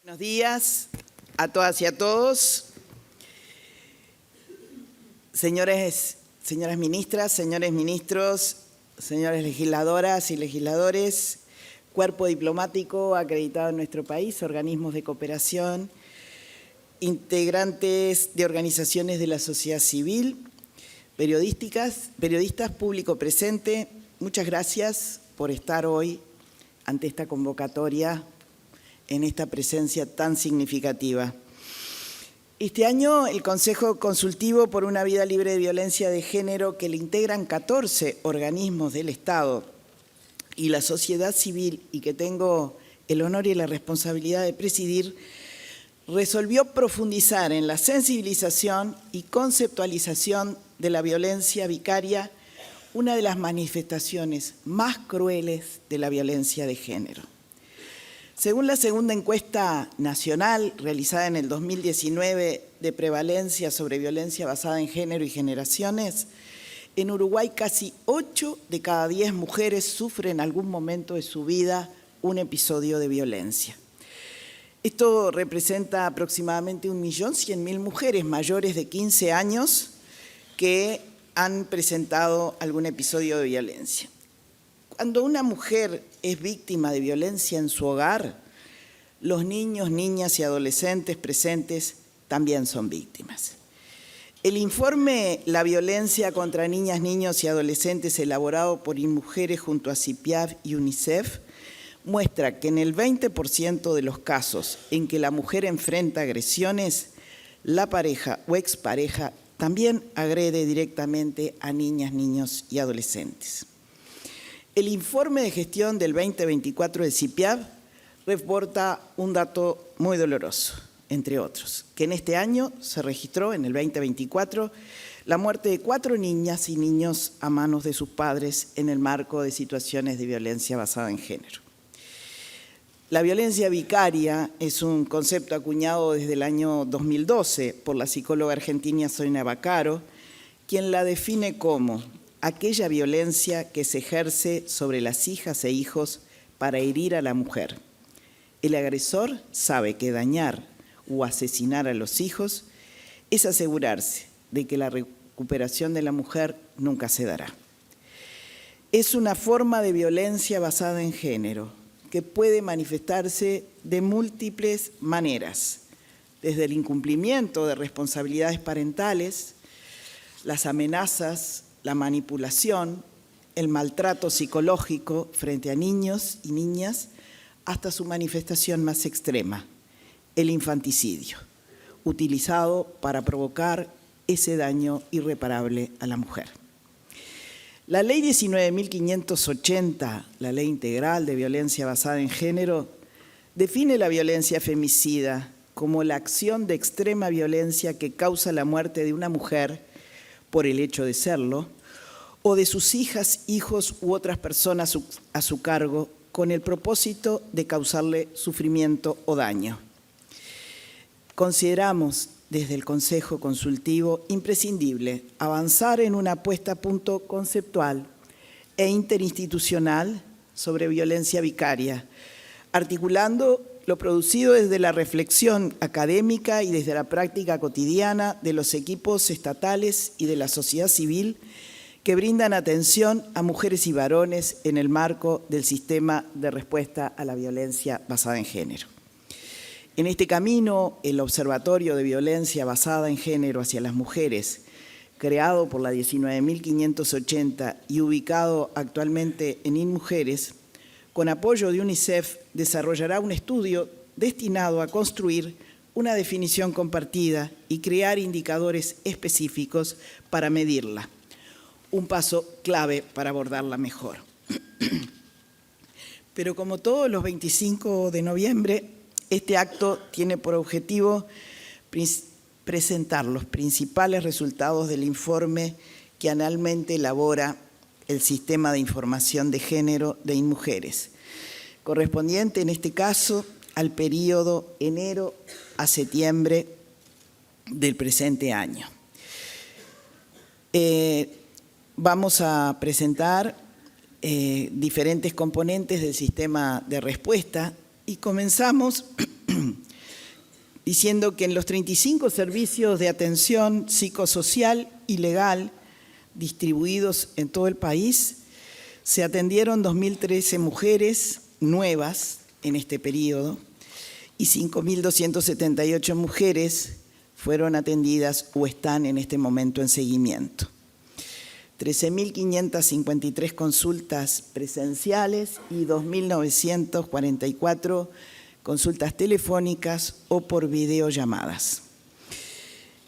Buenos días a todas y a todos. Señoras ministras, señores ministros, señores legisladoras y legisladores, cuerpo diplomático acreditado en nuestro país, organismos de cooperación, integrantes de organizaciones de la sociedad civil, periodistas, público presente, muchas gracias por estar hoy ante esta convocatoria en esta presencia tan significativa. Este año el Consejo Consultivo por una Vida Libre de Violencia de Género, que le integran 14 organismos del Estado y la sociedad civil, y que tengo el honor y la responsabilidad de presidir, resolvió profundizar en la sensibilización y conceptualización de la violencia vicaria, una de las manifestaciones más crueles de la violencia de género. Según la segunda encuesta nacional realizada en el 2019 de prevalencia sobre violencia basada en género y generaciones, en Uruguay casi 8 de cada 10 mujeres sufren en algún momento de su vida un episodio de violencia. Esto representa aproximadamente 1.100.000 mujeres mayores de 15 años que han presentado algún episodio de violencia. Cuando una mujer es víctima de violencia en su hogar, los niños, niñas y adolescentes presentes también son víctimas. El informe La violencia contra niñas, niños y adolescentes, elaborado por InMujeres junto a CIPIAV y UNICEF, muestra que en el 20% de los casos en que la mujer enfrenta agresiones, la pareja o expareja también agrede directamente a niñas, niños y adolescentes. El informe de gestión del 2024 de CIPIAV reporta un dato muy doloroso, entre otros, que en este año se registró, en el 2024, la muerte de 4 niñas y niños a manos de sus padres en el marco de situaciones de violencia basada en género. La violencia vicaria es un concepto acuñado desde el año 2012 por la psicóloga argentina Sonia Vaccaro, quien la define como aquella violencia que se ejerce sobre las hijas e hijos para herir a la mujer. El agresor sabe que dañar o asesinar a los hijos es asegurarse de que la recuperación de la mujer nunca se dará. Es una forma de violencia basada en género que puede manifestarse de múltiples maneras, desde el incumplimiento de responsabilidades parentales, las amenazas, la manipulación, el maltrato psicológico frente a niños y niñas, hasta su manifestación más extrema, el infanticidio, utilizado para provocar ese daño irreparable a la mujer. La Ley 19.580, la Ley Integral de Violencia Basada en Género, define la violencia femicida como la acción de extrema violencia que causa la muerte de una mujer por el hecho de serlo, o de sus hijas, hijos u otras personas a su cargo, con el propósito de causarle sufrimiento o daño. Consideramos desde el Consejo Consultivo imprescindible avanzar en una puesta a punto conceptual e interinstitucional sobre violencia vicaria, articulando lo producido desde la reflexión académica y desde la práctica cotidiana de los equipos estatales y de la sociedad civil que brindan atención a mujeres y varones en el marco del sistema de respuesta a la violencia basada en género. En este camino, el Observatorio de Violencia Basada en Género hacia las Mujeres, creado por la 19.580 y ubicado actualmente en InMujeres, con apoyo de UNICEF, desarrollará un estudio destinado a construir una definición compartida y crear indicadores específicos para medirla. Un paso clave para abordarla mejor. Pero como todos los 25 de noviembre, este acto tiene por objetivo presentar los principales resultados del informe que anualmente elabora el Sistema de Información de Género de InMujeres, correspondiente en este caso al periodo enero a septiembre del presente año. Vamos a presentar diferentes componentes del sistema de respuesta y comenzamos diciendo que en los 35 servicios de atención psicosocial y legal distribuidos en todo el país, se atendieron 2.013 mujeres nuevas en este periodo y 5.278 mujeres fueron atendidas o están en este momento en seguimiento. 13.553 consultas presenciales y 2.944 consultas telefónicas o por videollamadas.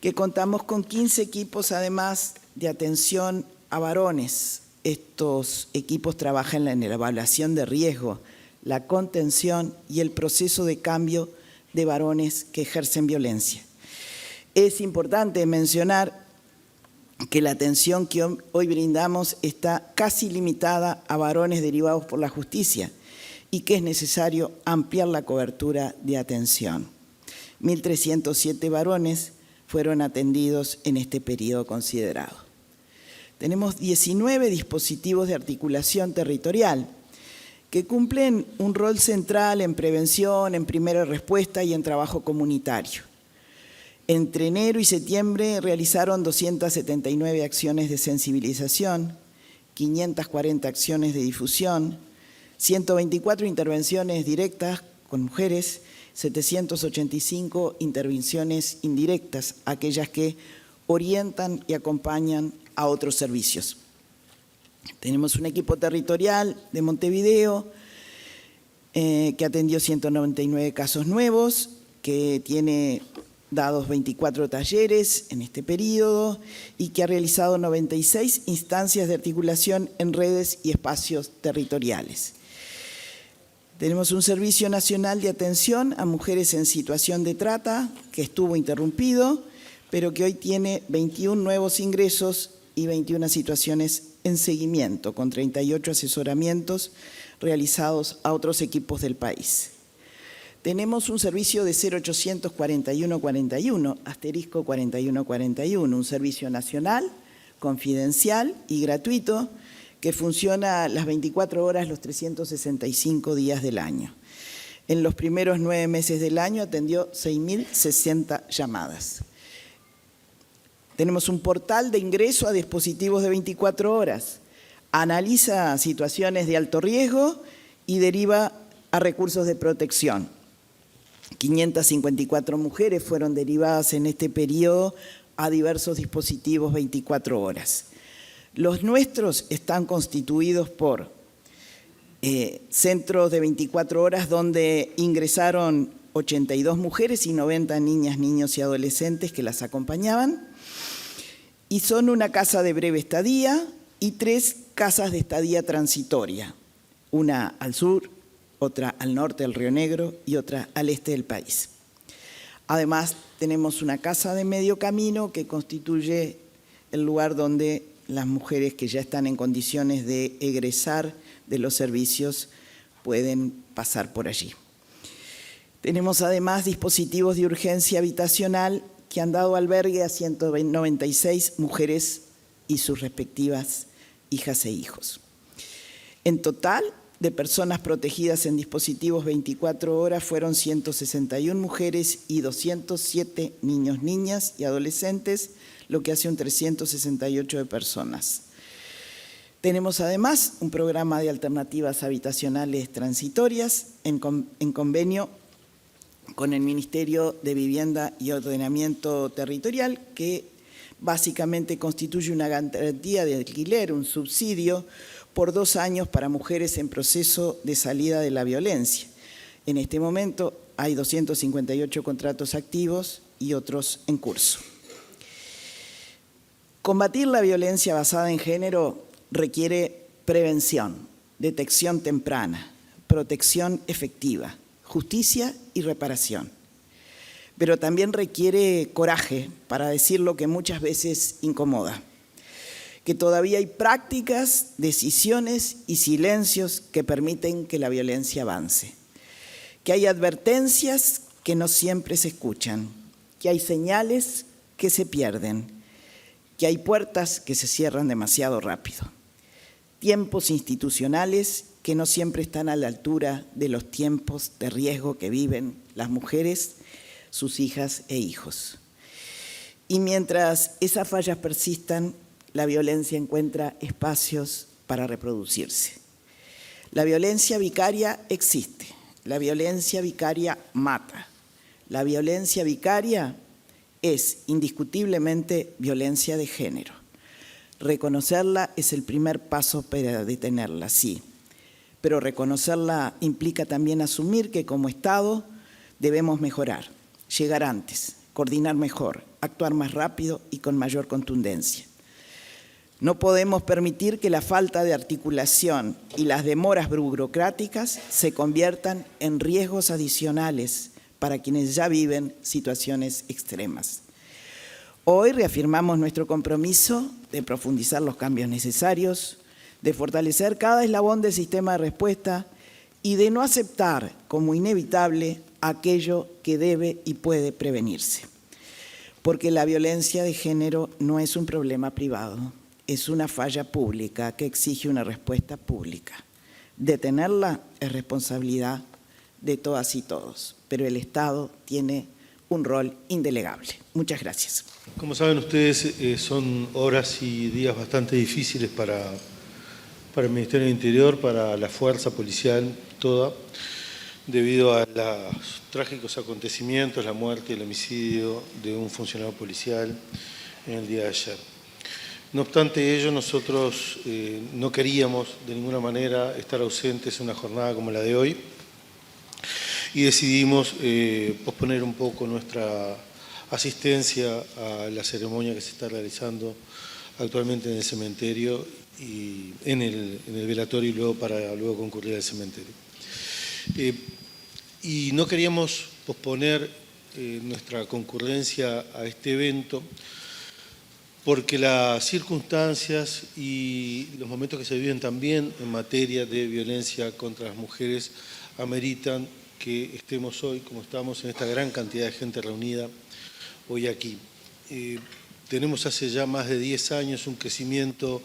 Que contamos con 15 equipos, además, de atención a varones. Estos equipos trabajan en la evaluación de riesgo, la contención y el proceso de cambio de varones que ejercen violencia. Es importante mencionar que la atención que hoy brindamos está casi limitada a varones derivados por la justicia y que es necesario ampliar la cobertura de atención. 1.307 varones fueron atendidos en este periodo considerado. Tenemos 19 dispositivos de articulación territorial que cumplen un rol central en prevención, en primera respuesta y en trabajo comunitario. Entre enero y septiembre realizaron 279 acciones de sensibilización, 540 acciones de difusión, 124 intervenciones directas con mujeres, 785 intervenciones indirectas, aquellas que orientan y acompañan a otros servicios. Tenemos un equipo territorial de Montevideo que atendió 199 casos nuevos, que tiene dados 24 talleres en este periodo y que ha realizado 96 instancias de articulación en redes y espacios territoriales. Tenemos un Servicio Nacional de Atención a Mujeres en Situación de Trata, que estuvo interrumpido, pero que hoy tiene 21 nuevos ingresos y 21 situaciones en seguimiento, con 38 asesoramientos realizados a otros equipos del país. Tenemos un servicio de 0800 41 41, asterisco 41 41, un servicio nacional, confidencial y gratuito, que funciona las 24 horas, los 365 días del año. En los primeros 9 meses del año atendió 6.060 llamadas. Tenemos un portal de ingreso a dispositivos de 24 horas. Analiza situaciones de alto riesgo y deriva a recursos de protección. 554 mujeres fueron derivadas en este periodo a diversos dispositivos 24 horas. Los nuestros están constituidos por centros de 24 horas donde ingresaron 82 mujeres y 90 niñas, niños y adolescentes que las acompañaban, y son una casa de breve estadía y 3 casas de estadía transitoria, una al sur, otra al norte del Río Negro y otra al este del país. Además, tenemos una casa de medio camino que constituye el lugar donde las mujeres que ya están en condiciones de egresar de los servicios pueden pasar por allí. Tenemos además dispositivos de urgencia habitacional que han dado albergue a 196 mujeres y sus respectivas hijas e hijos. En total, de personas protegidas en dispositivos 24 horas fueron 161 mujeres y 207 niños, niñas y adolescentes, lo que hace un 368 de personas. Tenemos además un programa de alternativas habitacionales transitorias en convenio con el Ministerio de Vivienda y Ordenamiento Territorial, que básicamente constituye una garantía de alquiler, un subsidio por 2 años para mujeres en proceso de salida de la violencia. En este momento hay 258 contratos activos y otros en curso. Combatir la violencia basada en género requiere prevención, detección temprana, protección efectiva, justicia y reparación. Pero también requiere coraje para decir lo que muchas veces incomoda, que todavía hay prácticas, decisiones y silencios que permiten que la violencia avance, que hay advertencias que no siempre se escuchan, que hay señales que se pierden, que hay puertas que se cierran demasiado rápido, tiempos institucionales que no siempre están a la altura de los tiempos de riesgo que viven las mujeres, sus hijas e hijos. Y mientras esas fallas persistan, la violencia encuentra espacios para reproducirse. La violencia vicaria existe, la violencia vicaria mata. La violencia vicaria es indiscutiblemente violencia de género. Reconocerla es el primer paso para detenerla, sí, pero reconocerla implica también asumir que como Estado debemos mejorar, llegar antes, coordinar mejor, actuar más rápido y con mayor contundencia. No podemos permitir que la falta de articulación y las demoras burocráticas se conviertan en riesgos adicionales para quienes ya viven situaciones extremas. Hoy reafirmamos nuestro compromiso de profundizar los cambios necesarios, de fortalecer cada eslabón del sistema de respuesta y de no aceptar como inevitable aquello que debe y puede prevenirse. Porque la violencia de género no es un problema privado, es una falla pública que exige una respuesta pública. Detenerla es responsabilidad de todas y todos, pero el Estado tiene un rol indelegable. Muchas gracias. Como saben ustedes, son horas y días bastante difíciles para el Ministerio del Interior, para la fuerza policial toda, debido a los trágicos acontecimientos, la muerte y el homicidio de un funcionario policial en el día de ayer. No obstante ello, nosotros no queríamos de ninguna manera estar ausentes en una jornada como la de hoy y decidimos posponer un poco nuestra asistencia a la ceremonia que se está realizando actualmente en el cementerio y en el velatorio y luego para concurrir al cementerio. Y no queríamos posponer nuestra concurrencia a este evento porque las circunstancias y los momentos que se viven también en materia de violencia contra las mujeres ameritan que estemos hoy, como estamos, en esta gran cantidad de gente reunida hoy aquí. Tenemos hace ya más de 10 años un crecimiento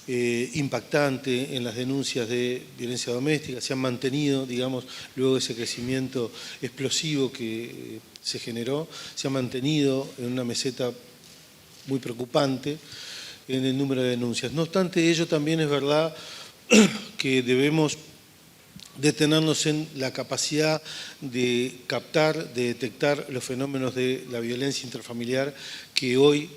impactante en las denuncias de violencia doméstica. Se han mantenido, digamos, luego de ese crecimiento explosivo que se generó, se ha mantenido en una meseta muy preocupante en el número de denuncias. No obstante ello, también es verdad que debemos detenernos en la capacidad de captar, de detectar los fenómenos de la violencia intrafamiliar que hoy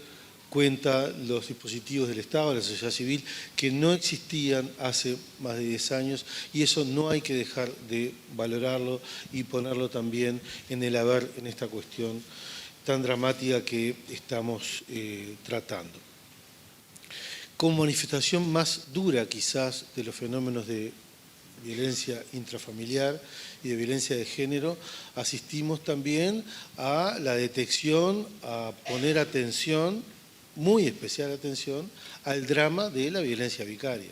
cuenta los dispositivos del Estado, de la sociedad civil, que no existían hace más de 10 años y eso no hay que dejar de valorarlo y ponerlo también en el haber en esta cuestión tan dramática que estamos tratando. Como manifestación más dura quizás de los fenómenos de violencia intrafamiliar y de violencia de género, asistimos también a la detección, a poner atención, muy especial atención, al drama de la violencia vicaria.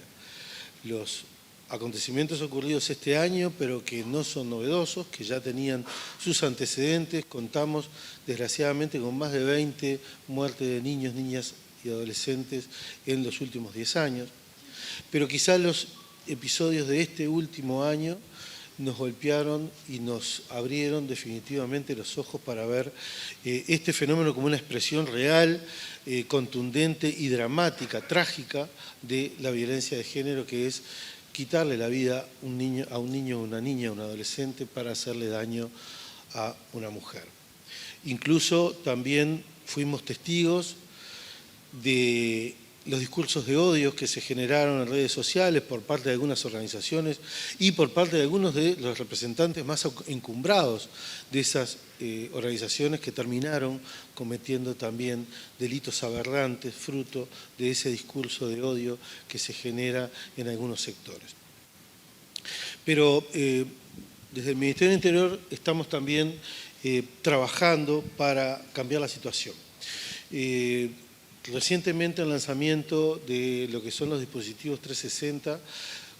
Los acontecimientos ocurridos este año, pero que no son novedosos, que ya tenían sus antecedentes, contamos desgraciadamente con más de 20 muertes de niños, niñas y adolescentes en los últimos 10 años, pero quizás los episodios de este último año nos golpearon y nos abrieron definitivamente los ojos para ver este fenómeno como una expresión real, contundente y dramática, trágica de la violencia de género, que es quitarle la vida a un niño, una niña, a un adolescente para hacerle daño a una mujer. Incluso también fuimos testigos de los discursos de odio que se generaron en redes sociales por parte de algunas organizaciones y por parte de algunos de los representantes más encumbrados de esas organizaciones que terminaron cometiendo también delitos aberrantes, fruto de ese discurso de odio que se genera en algunos sectores. Pero desde el Ministerio del Interior estamos también trabajando para cambiar la situación. Recientemente el lanzamiento de lo que son los dispositivos 360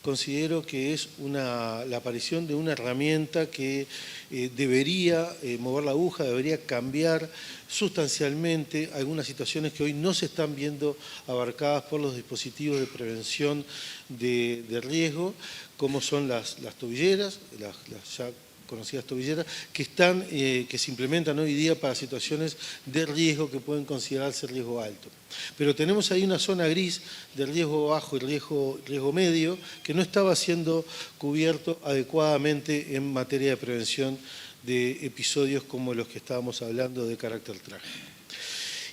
considero que es la aparición de una herramienta que debería mover la aguja, debería cambiar sustancialmente algunas situaciones que hoy no se están viendo abarcadas por los dispositivos de prevención de riesgo, como son las tobilleras, las ya conocidas tobilleras, que se implementan hoy día para situaciones de riesgo que pueden considerarse riesgo alto. Pero tenemos ahí una zona gris de riesgo bajo y riesgo medio que no estaba siendo cubierto adecuadamente en materia de prevención de episodios como los que estábamos hablando de carácter trágico.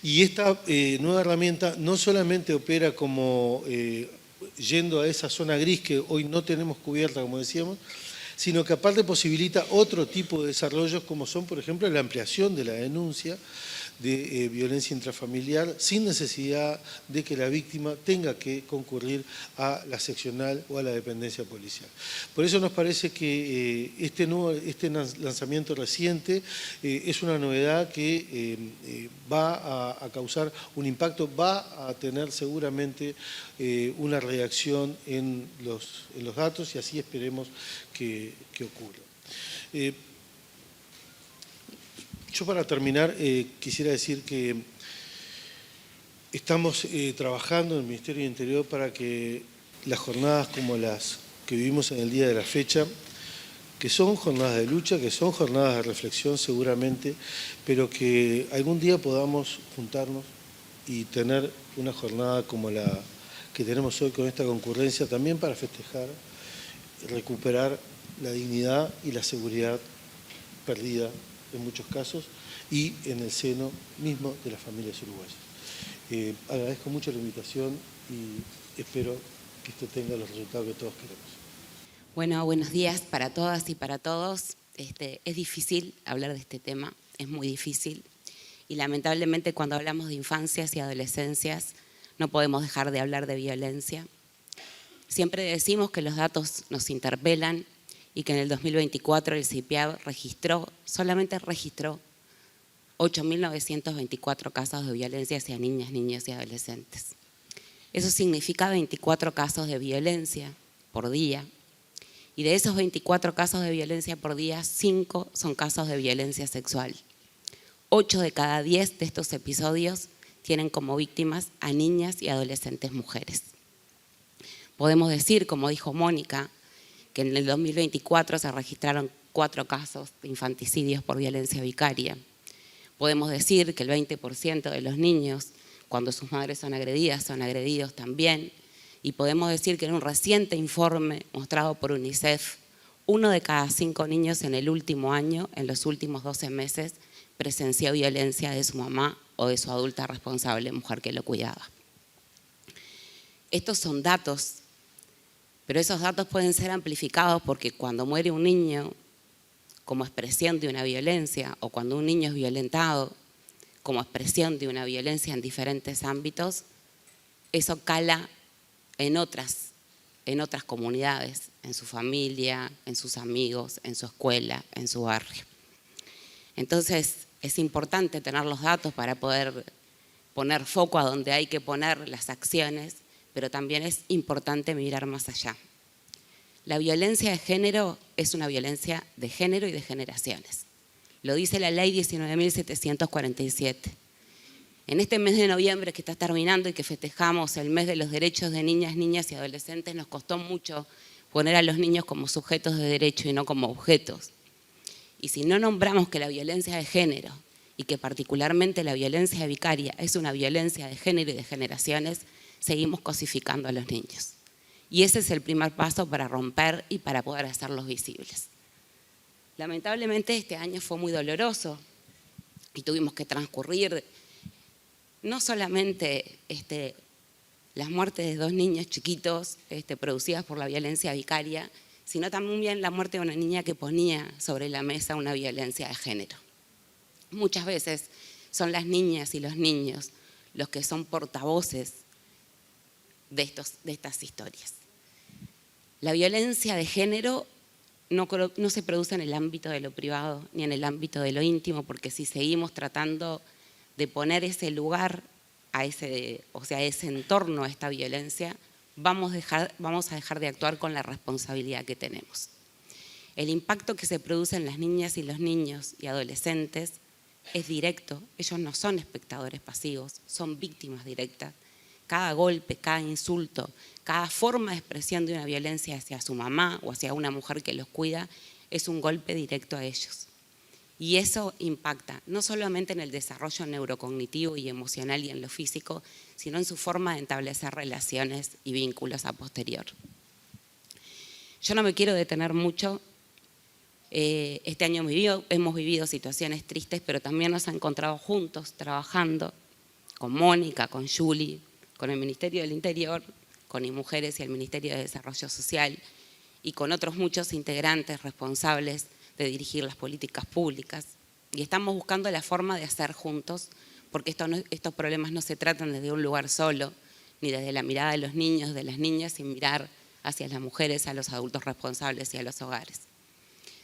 Y esta nueva herramienta no solamente opera como yendo a esa zona gris que hoy no tenemos cubierta, como decíamos, sino que aparte posibilita otro tipo de desarrollos como son, por ejemplo, la ampliación de la denuncia de violencia intrafamiliar sin necesidad de que la víctima tenga que concurrir a la seccional o a la dependencia policial. Por eso nos parece que este lanzamiento reciente es una novedad que va a causar un impacto, va a tener seguramente una reacción en los datos y así esperemos que ocurra. Yo para terminar quisiera decir que estamos trabajando en el Ministerio del Interior para que las jornadas como las que vivimos en el día de la fecha, que son jornadas de lucha, que son jornadas de reflexión seguramente, pero que algún día podamos juntarnos y tener una jornada como la que tenemos hoy con esta concurrencia también para festejar, recuperar la dignidad y la seguridad perdida en muchos casos, y en el seno mismo de las familias uruguayas. Agradezco mucho la invitación y espero que esto tenga los resultados que todos queremos. Bueno, buenos días para todas y para todos. Es difícil hablar de este tema, es muy difícil. Y lamentablemente cuando hablamos de infancias y adolescencias no podemos dejar de hablar de violencia. Siempre decimos que los datos nos interpelan y que en el 2024 el CIPIAB solamente registró 8.924 casos de violencia hacia niñas, niños y adolescentes. Eso significa 24 casos de violencia por día. Y de esos 24 casos de violencia por día, 5 son casos de violencia sexual. 8 de cada 10 de estos episodios tienen como víctimas a niñas y adolescentes mujeres. Podemos decir, como dijo Mónica, que en el 2024 se registraron 4 casos de infanticidios por violencia vicaria. Podemos decir que el 20% de los niños, cuando sus madres son agredidos también. Y podemos decir que en un reciente informe mostrado por UNICEF, 1 de cada 5 niños en el último año, en los últimos 12 meses, presenció violencia de su mamá o de su adulta responsable, mujer que lo cuidaba. Estos son datos. Pero esos datos pueden ser amplificados porque cuando muere un niño como expresión de una violencia o cuando un niño es violentado como expresión de una violencia en diferentes ámbitos, eso cala en otras comunidades, en su familia, en sus amigos, en su escuela, en su barrio. Entonces es importante tener los datos para poder poner foco a donde hay que poner las acciones, pero también es importante mirar más allá. La violencia de género es una violencia de género y de generaciones. Lo dice la ley 19.747. En este mes de noviembre que está terminando y que festejamos el mes de los derechos de niñas, niñas y adolescentes, nos costó mucho poner a los niños como sujetos de derecho y no como objetos. Y si no nombramos que la violencia de género y que particularmente la violencia vicaria es una violencia de género y de generaciones, seguimos cosificando a los niños. Y ese es el primer paso para romper y para poder hacerlos visibles. Lamentablemente este año fue muy doloroso y tuvimos que transcurrir no solamente las muertes de 2 niños chiquitos producidas por la violencia vicaria, sino también la muerte de una niña que ponía sobre la mesa una violencia de género. Muchas veces son las niñas y los niños los que son portavoces de estas historias. La violencia de género no se produce en el ámbito de lo privado ni en el ámbito de lo íntimo, porque si seguimos tratando de poner ese lugar a ese entorno a esta violencia, vamos a dejar de actuar con la responsabilidad que tenemos. El impacto que se produce en las niñas y los niños y adolescentes es directo. Ellos no son espectadores pasivos, son víctimas directas. Cada golpe, cada insulto, cada forma de expresión de una violencia hacia su mamá o hacia una mujer que los cuida es un golpe directo a ellos. Y eso impacta no solamente en el desarrollo neurocognitivo y emocional y en lo físico, sino en su forma de establecer relaciones y vínculos a posterior. Yo no me quiero detener mucho. Este año hemos vivido situaciones tristes, pero también nos han encontrado juntos trabajando con Mónica, con Juli, con el Ministerio del Interior, con IMujeres y el Ministerio de Desarrollo Social y con otros muchos integrantes responsables de dirigir las políticas públicas. Y estamos buscando la forma de hacer juntos, porque estos problemas no se tratan desde un lugar solo, ni desde la mirada de los niños, de las niñas, sin mirar hacia las mujeres, a los adultos responsables y a los hogares.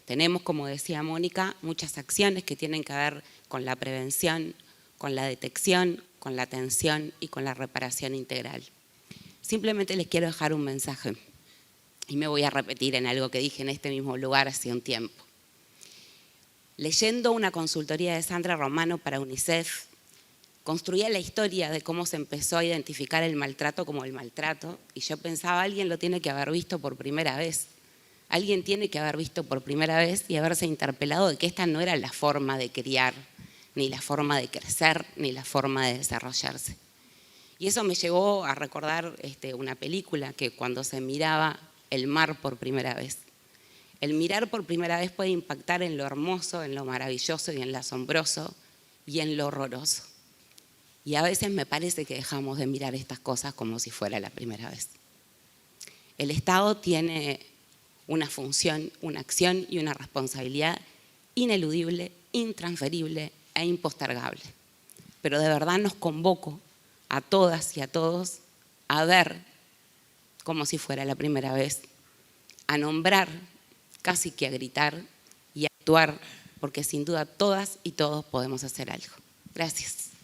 Tenemos, como decía Mónica, muchas acciones que tienen que ver con la prevención, con la detección, con la atención y con la reparación integral. Simplemente les quiero dejar un mensaje y me voy a repetir en algo que dije en este mismo lugar hace un tiempo. Leyendo una consultoría de Sandra Romano para UNICEF, construía la historia de cómo se empezó a identificar el maltrato como el maltrato y yo pensaba, alguien lo tiene que haber visto por primera vez. Alguien tiene que haber visto por primera vez y haberse interpelado de que esta no era la forma de criar, ni la forma de crecer, ni la forma de desarrollarse. Y eso me llevó a recordar una película que cuando se miraba el mar por primera vez. El mirar por primera vez puede impactar en lo hermoso, en lo maravilloso y en lo asombroso y en lo horroroso. Y a veces me parece que dejamos de mirar estas cosas como si fuera la primera vez. El Estado tiene una función, una acción y una responsabilidad ineludible, intransferible e impostergable. Pero de verdad nos convoco a todas y a todos a ver como si fuera la primera vez, a nombrar, casi que a gritar y a actuar, porque sin duda todas y todos podemos hacer algo. Gracias.